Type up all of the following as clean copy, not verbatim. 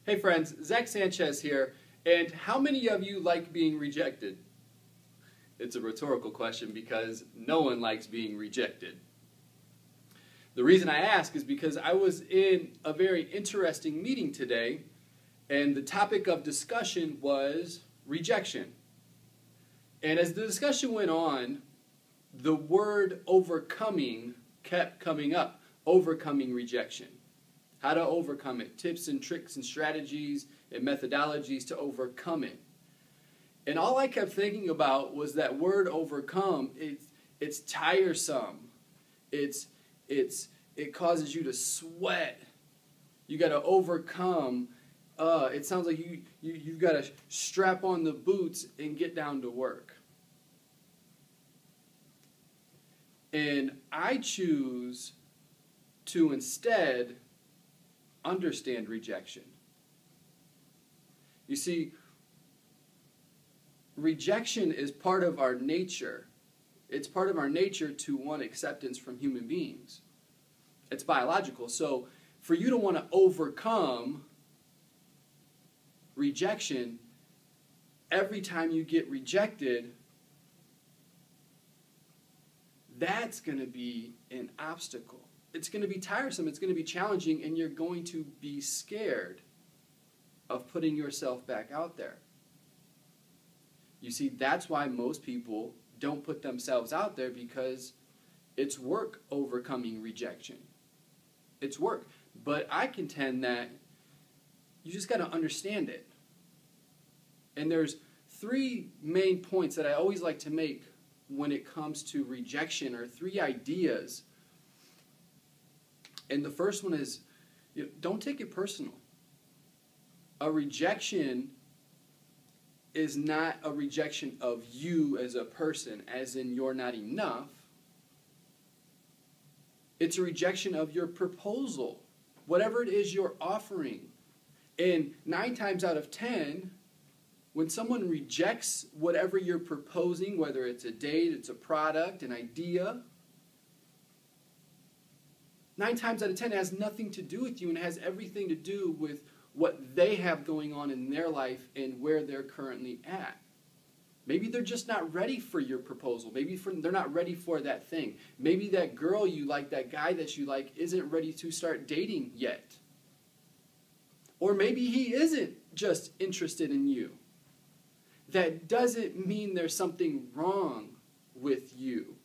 Hey friends, Zack Sanchez here, and how many of you like being rejected? It's a rhetorical question because no one likes being rejected. The reason I ask is because I was in a very interesting meeting today, and the topic of discussion was rejection. And as the discussion went on, the word overcoming kept coming up, overcoming rejection. How to overcome it, tips and tricks and strategies and methodologies to overcome it. And all I kept thinking about was that word overcome. It's tiresome. It causes you to sweat. You got to overcome. It sounds like you've got to strap on the boots and get down to work. And I choose to instead understand rejection. You see, rejection is part of our nature. It's part of our nature to want acceptance from human beings. It's biological. So for you to want to overcome rejection, every time you get rejected, that's going to be an obstacle. It's going to be tiresome, it's going to be challenging, and you're going to be scared of putting yourself back out there. You see, that's why most people don't put themselves out there, because it's work overcoming rejection. It's work. But I contend that you just got to understand it. And there's three main points that I always like to make when it comes to rejection, or three ideas. And the first one is, don't take it personal. A rejection is not a rejection of you as a person, as in you're not enough. It's a rejection of your proposal, whatever it is you're offering. And 9 times out of 10, when someone rejects whatever you're proposing, whether it's a date, it's a product, an idea, 9 times out of 10 it has nothing to do with you, and it has everything to do with what they have going on in their life and where they're currently at. Maybe they're just not ready for your proposal. Maybe they're not ready for that thing. Maybe that girl you like, that guy that you like, isn't ready to start dating yet. Or maybe he isn't just interested in you. That doesn't mean there's something wrong with you.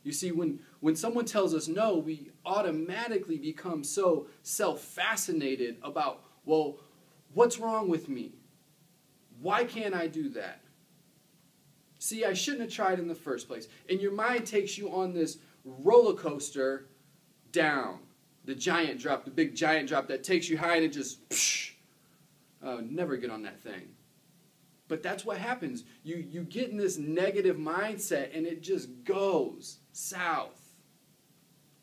You see, when someone tells us no, we automatically become so self-fascinated about, well, what's wrong with me? Why can't I do that? See, I shouldn't have tried in the first place. And your mind takes you on this roller coaster down. The giant drop, the big giant drop that takes you high and it just, never get on that thing. But that's what happens. You get in this negative mindset and it just goes south.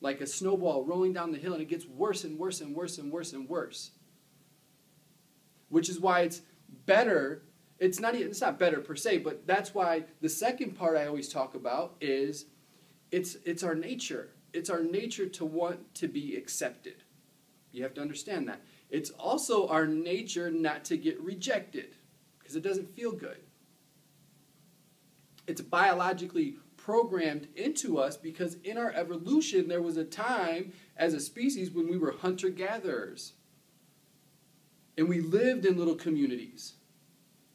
Like a snowball rolling down the hill, and it gets worse and worse and worse and worse and worse. Which is why it's better, it's not better per se, but that's why the second part I always talk about is it's our nature. It's our nature to want to be accepted. You have to understand that. It's also our nature not to get rejected, because it doesn't feel good. It's biologically programmed into us, because in our evolution there was a time as a species when we were hunter-gatherers. And we lived in little communities.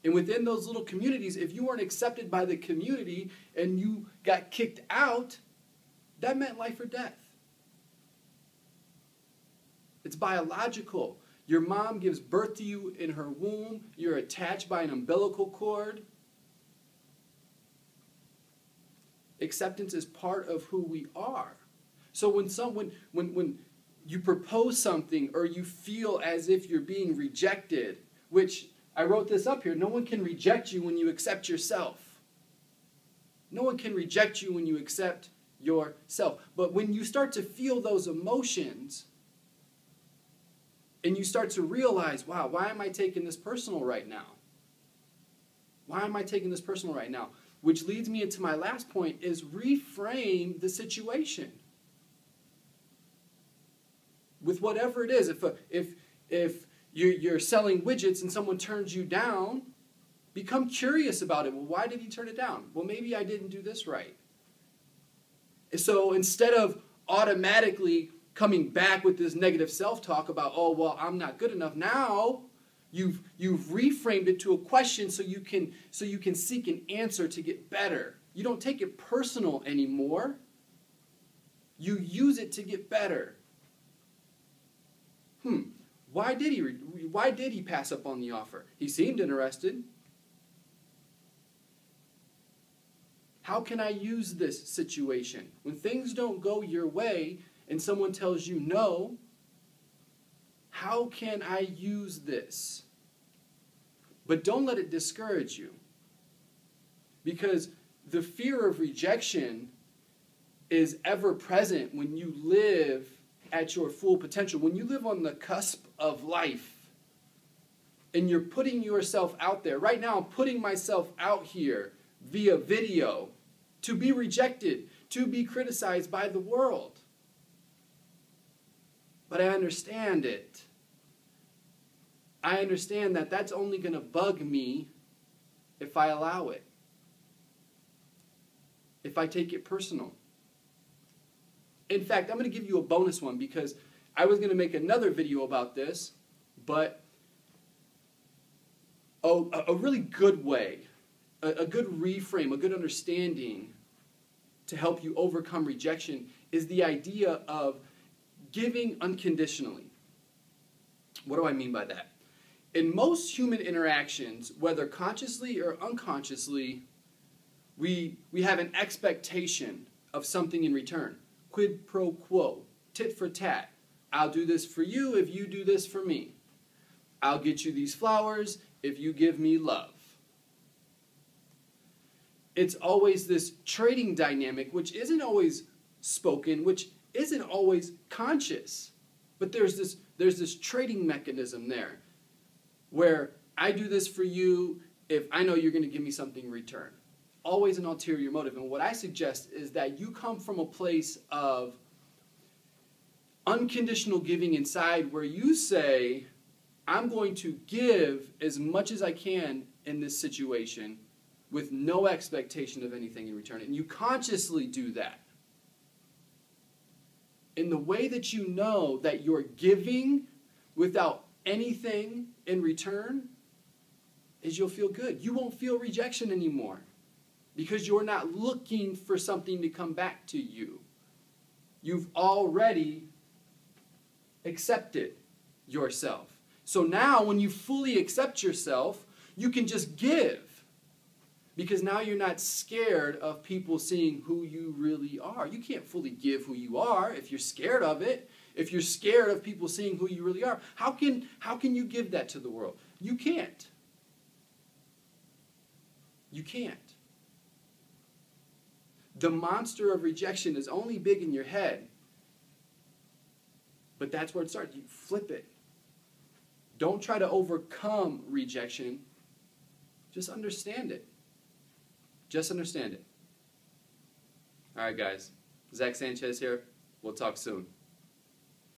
And within those little communities, if you weren't accepted by the community and you got kicked out, that meant life or death. It's biological. Your mom gives birth to you in her womb. You're attached by an umbilical cord. Acceptance is part of who we are. So when you propose something, or you feel as if you're being rejected, which I wrote this up here, no one can reject you when you accept yourself. No one can reject you when you accept yourself. But when you start to feel those emotions, and you start to realize, wow, why am I taking this personal right now? Why am I taking this personal right now? Which leads me into my last point, is reframe the situation. With whatever it is, if You're selling widgets and someone turns you down. Become curious about it. Well, why did he turn it down? Well, maybe I didn't do this right. So instead of automatically coming back with this negative self-talk about, oh, well, I'm not good enough, now you've reframed it to a question so you can seek an answer to get better. You don't take it personal anymore. You use it to get better. Why did he pass up on the offer? He seemed interested. How can I use this situation? When things don't go your way and someone tells you no, how can I use this? But don't let it discourage you. Because the fear of rejection is ever present when you live at your full potential. When you live on the cusp of life and you're putting yourself out there. Right now, I'm putting myself out here via video to be rejected, to be criticized by the world. But I understand it. I understand that that's only going to bug me if I allow it. If I take it personal. In fact, I'm going to give you a bonus one because I was going to make another video about this, but a really good way, a good reframe, a good understanding to help you overcome rejection is the idea of giving unconditionally. What do I mean by that? In most human interactions, whether consciously or unconsciously, we have an expectation of something in return. Quid pro quo, tit for tat. I'll do this for you if you do this for me. I'll get you these flowers if you give me love. It's always this trading dynamic, which isn't always spoken, which isn't always conscious. But there's this trading mechanism there where I do this for you if I know you're going to give me something in return. Always an ulterior motive. And what I suggest is that you come from a place of unconditional giving inside where you say, I'm going to give as much as I can in this situation with no expectation of anything in return. And you consciously do that. In the way that you know that you're giving without anything in return is you'll feel good. You won't feel rejection anymore because you're not looking for something to come back to you. You've already accepted yourself. So now when you fully accept yourself, you can just give. Because now you're not scared of people seeing who you really are. You can't fully give who you are if you're scared of it. If you're scared of people seeing who you really are, how can you give that to the world? You can't. You can't. The monster of rejection is only big in your head. But that's where it starts. You flip it. Don't try to overcome rejection. Just understand it. Just understand it. All right, guys. Zack Sanchez here. We'll talk soon.